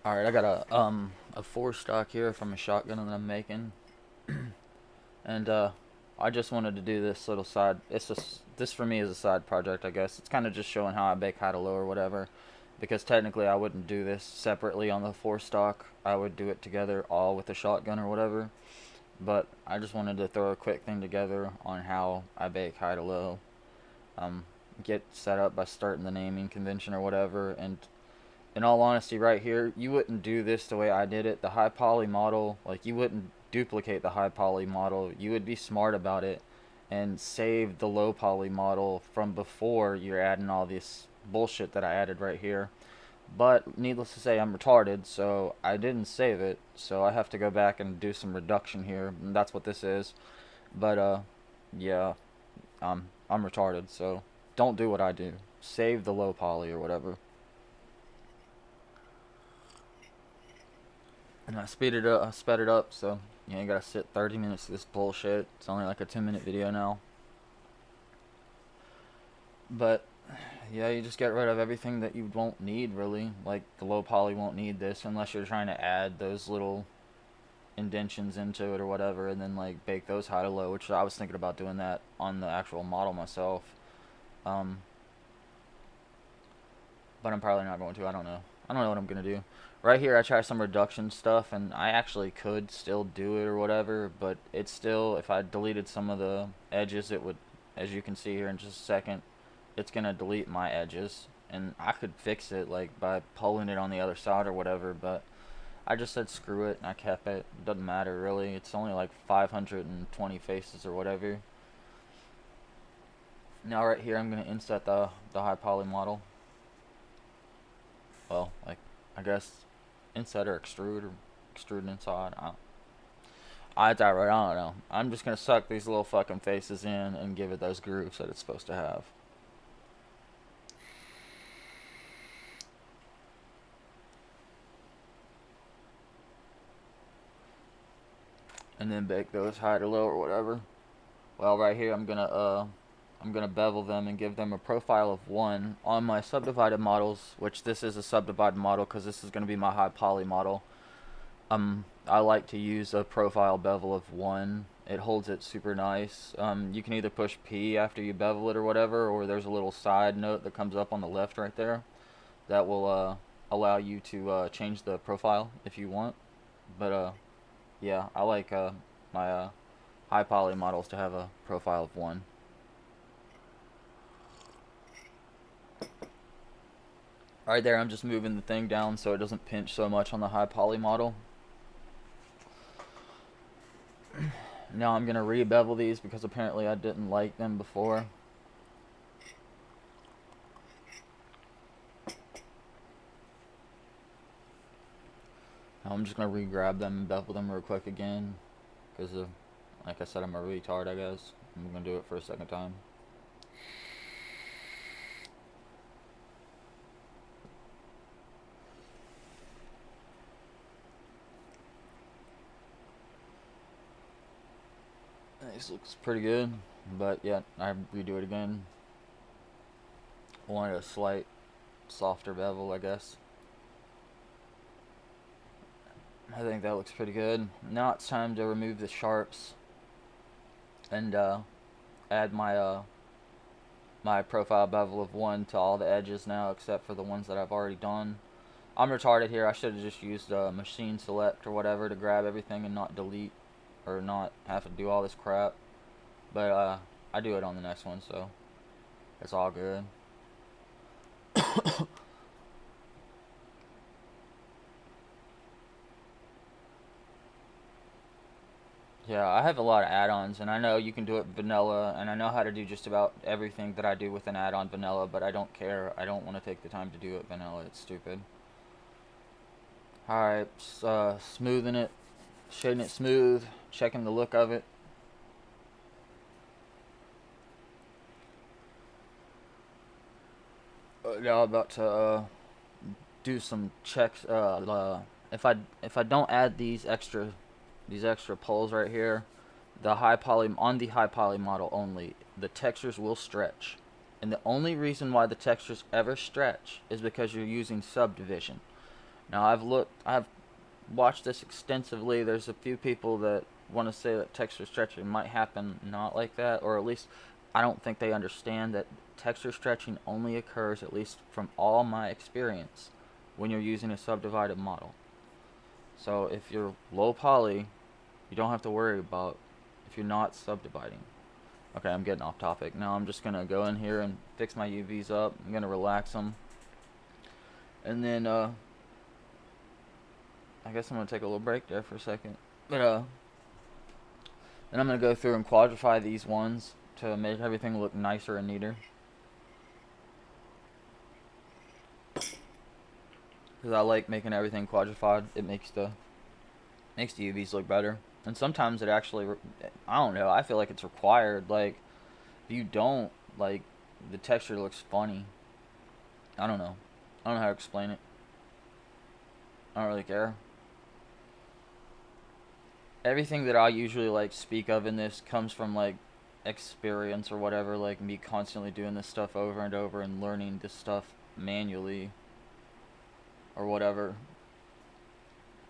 Alright, I got a 4 stock here from a shotgun that I'm making. And I just wanted to do this little side. It's just this for me is a side project, I guess. It's kind of just showing how I bake high-to-low or whatever. Because technically I wouldn't do this separately on the 4 stock. I would do it together all with the shotgun or whatever. But I just wanted to throw a quick thing together on how I bake high-to-low. Um, get set up by starting the naming convention or whatever, and in all honesty, right here, you wouldn't do this the way I did it. The high poly model, like, you wouldn't duplicate the high poly model. You would be smart about it and save the low poly model from before you're adding all this bullshit that I added right here. But needless to say, I'm retarded, so I didn't save it. So I have to go back and do some reduction here, and that's what this is. But yeah, I'm retarded, so don't do what I do. Save the low poly or whatever. And I speed it up. I sped it up, so you ain't gotta sit 30 minutes of this bullshit. It's only like a 10-minute video now. But yeah, you just get rid of everything that you won't need really. Like the low poly won't need this unless you're trying to add those little indentions into it or whatever, and then like bake those high to low. Which I was thinking about doing that on the actual model myself. Um, but I'm probably not going to. I don't know. I don't know what I'm gonna do. Right here, I try some reduction stuff, and I actually could still do it or whatever, but it's still, if I deleted some of the edges, it would, as you can see here in just a second, it's gonna delete my edges, and I could fix it like by pulling it on the other side or whatever, but I just said screw it, and I kept it. It doesn't matter really. It's only like 520 faces or whatever. Now right here, I'm gonna inset the high poly model. Well, like, I guess inset or extrude inside. I die right. I don't know. I'm just gonna suck these little fucking faces in and give it those grooves that it's supposed to have, and then bake those high to low or whatever. Well, right here I'm gonna bevel them and give them a profile of 1 on my subdivided models, which this is a subdivided model because this is gonna be my high poly model. I like to use a profile bevel of 1. It holds it super nice. You can either push P after you bevel it or whatever, or there's a little side note that comes up on the left right there that will allow you to change the profile if you want. But yeah, I like my high poly models to have a profile of 1. Right there, I'm just moving the thing down so it doesn't pinch so much on the high poly model. Now I'm gonna re-bevel these because apparently I didn't like them before. Now I'm just gonna re-grab them and bevel them real quick again because like I said, I'm a retard, I guess. I'm gonna do it for a second time. This looks pretty good, but yeah, I redo it again. I wanted a slight softer bevel, I guess. I think that looks pretty good. Now it's time to remove the sharps and add my profile bevel of 1 to all the edges now, except for the ones that I've already done. I'm retarded here. I should have just used machine select or whatever to grab everything and not delete or not have to do all this crap. But I do it on the next one, so it's all good. Yeah, I have a lot of add-ons, and I know you can do it vanilla, and I know how to do just about everything that I do with an add-on vanilla, but I don't care. I don't want to take the time to do it vanilla. It's stupid. Alright, smoothing it, shading it smooth, checking the look of it. Now I'm about to do some checks. If I don't add these extra poles right here, the high poly on the high poly model only, the textures will stretch, and the only reason why the textures ever stretch is because you're using subdivision. Now I've watched this extensively. There's a few people that want to say that texture stretching might happen not like that, or at least I don't think they understand that texture stretching only occurs, at least from all my experience, when you're using a subdivided model. So if you're low poly, you don't have to worry about if you're not subdividing. Okay, I'm getting off topic. Now I'm just gonna go in here and fix my UVs up. I'm gonna relax them, and then I guess I'm gonna take a little break there for a second. But then I'm gonna go through and quadrify these ones to make everything look nicer and neater. Because I like making everything quadrified. It makes the UVs look better. And sometimes it actually, I don't know. I feel like it's required. Like if you don't, like the texture looks funny. I don't know. I don't know how to explain it. I don't really care. Everything that I usually like speak of in this comes from like experience or whatever, like me constantly doing this stuff over and over and learning this stuff manually or whatever.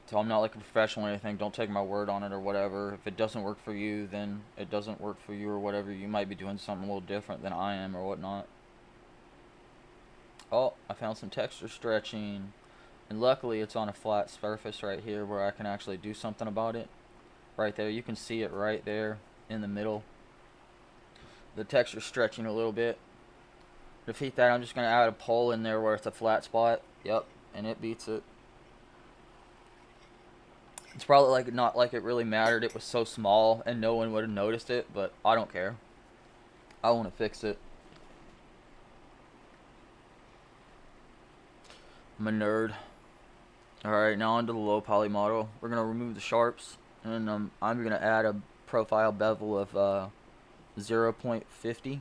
So I'm not like a professional or anything. Don't take my word on it or whatever. If it doesn't work for you, then it doesn't work for you or whatever. You might be doing something a little different than I am or whatnot. Oh, I found some texture stretching. And luckily it's on a flat surface right here where I can actually do something about it. Right there, you can see it right there in the middle. The texture stretching a little bit. To defeat that, I'm just going to add a pole in there where it's a flat spot. Yep, and it beats it. It's probably like not like it really mattered. It was so small and no one would have noticed it, but I don't care. I want to fix it. I'm a nerd. Alright, now onto the low poly model. We're going to remove the sharps, and I'm going to add a profile bevel of 0.50.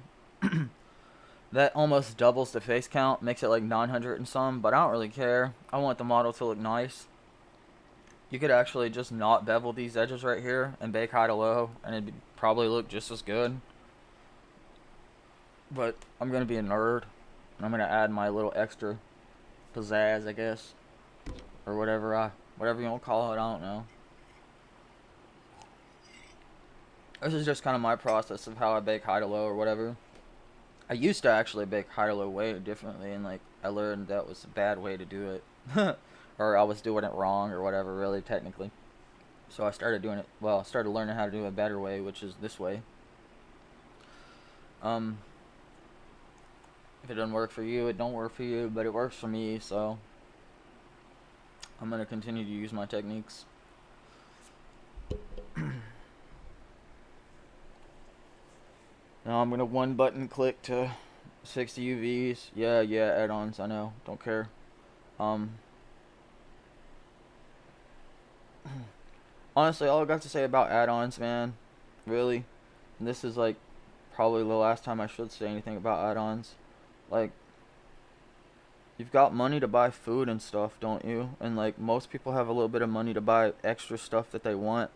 That almost doubles the face count, makes it like 900 and some, but I don't really care. I want the model to look nice. You could actually just not bevel these edges right here and bake high to low, and it'd probably look just as good. But I'm going to be a nerd, and I'm going to add my little extra pizzazz, I guess. Or whatever you want to call it, I don't know. This is just kind of my process of how I bake high to low or whatever. I used to actually bake high to low way differently, and like I learned that was a bad way to do it. Or I was doing it wrong or whatever, really, technically. So I started doing it, well, I started learning how to do a better way, which is this way. If it doesn't work for you, it don't work for you, but it works for me, so I'm going to continue to use my techniques. Now I'm going to one button click to 60 UVs. Yeah, add-ons, I know, don't care. Honestly, all I got to say about add-ons, man, really, and this is like probably the last time I should say anything about add-ons. Like, you've got money to buy food and stuff, don't you? And like most people have a little bit of money to buy extra stuff that they want.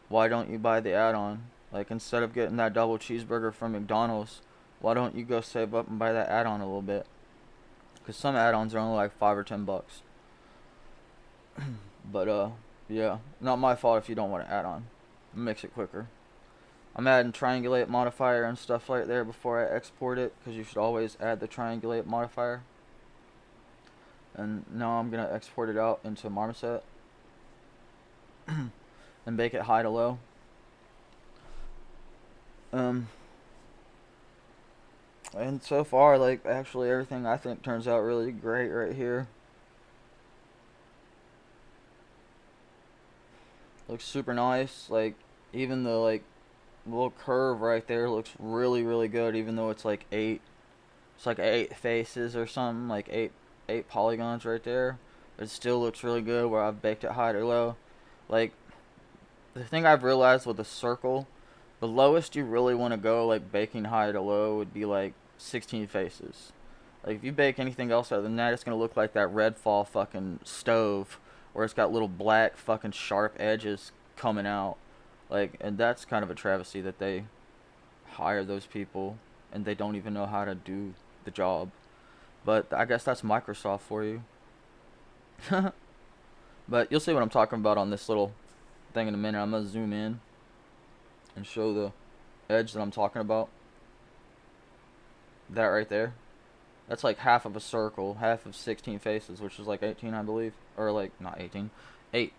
Why don't you buy the add-on? Like, instead of getting that double cheeseburger from McDonald's, why don't you go save up and buy that add-on a little bit? Because some add-ons are only like $5 or $10. But yeah, not my fault if you don't want to add on. Makes it quicker. I'm adding triangulate modifier and stuff right there before I export it, because you should always add the triangulate modifier. And now I'm gonna export it out into Marmoset and bake it high to low. And so far, like, actually everything I think turns out really great right here. Looks super nice. Like, even the like little curve right there looks really, really good, even though it's like eight faces or something, like eight polygons right there. It still looks really good where I've baked it high or low. Like, the thing I've realized with a circle, the lowest you really want to go, like baking high to low, would be like 16 faces. Like, if you bake anything else other than that, it's gonna look like that Redfall fucking stove where it's got little black fucking sharp edges coming out. Like, and that's kind of a travesty that they hire those people and they don't even know how to do the job. But I guess that's Microsoft for you. But you'll see what I'm talking about on this little thing in a minute. I'm gonna zoom in and show the edge that I'm talking about. That right there. That's like half of a circle, half of 16 faces, which is like 18, I believe. Or like, not 18. 8.